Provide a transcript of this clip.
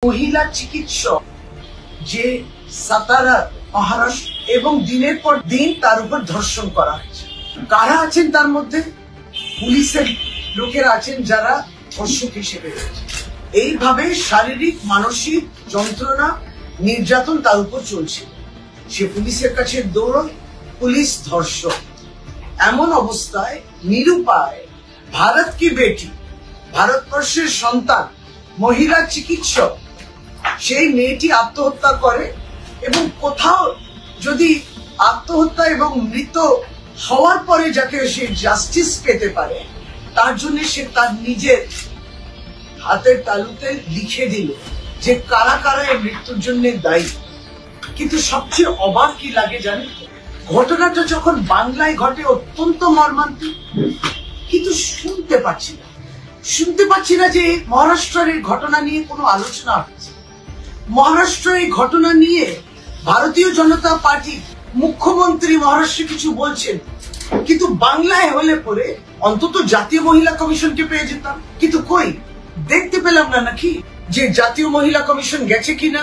মহিলা চিকিৎসক যে সাতারা মহারাষ্ট্র এবং দিনের পর দিন তার উপর ধর্ষণ করা হয়েছে। কারা আছেন তার মধ্যে? পুলিশের লোকেরা আছেন যারা ধর্ষক হিসেবে রয়েছে। এইভাবে শারীরিক মানসিক যন্ত্রণা নির্যাতন তার উপর চলছে। সে পুলিশের কাছে দৌড়য়, পুলিশ ধর্ষক। এমন অবস্থায় নিরুপায় ভারত কি বেটি, ভারতবর্ষের সন্তান মহিলা চিকিৎসক, সেই মেয়েটি আত্মহত্যা করে এবং কোথাও যদি আত্মহত্যা এবং মৃত হওয়ার পরে যাকে সে জাস্টিস পেতে পারে তার জন্য সে তার নিজের হাতের তালুতে লিখে দিল যে কারা কারা এই মৃত্যুর জন্য দায়ী। কিন্তু সবচেয়ে অবাক কি লাগে জানেন, ঘটনাটা যখন বাংলায় ঘটে অত্যন্ত মর্মান্তিক, কিন্তু শুনতে পাচ্ছি না যে মহারাষ্ট্রের এই ঘটনা নিয়ে কোনো আলোচনা হচ্ছে। মহারাষ্ট্র এই ঘটনা নিয়ে ভারতীয় জনতা পার্টি মুখ্যমন্ত্রী মহারাষ্ট্রে কিছু বলছেন, কিন্তু বাংলায় হলে পরে অন্তত জাতীয় মহিলা কমিশনকে পেয়ে যেতাম। কিন্তু কই, দেখতে পেলাম না নাকি যে জাতীয় মহিলা কমিশন গেছে কিনা।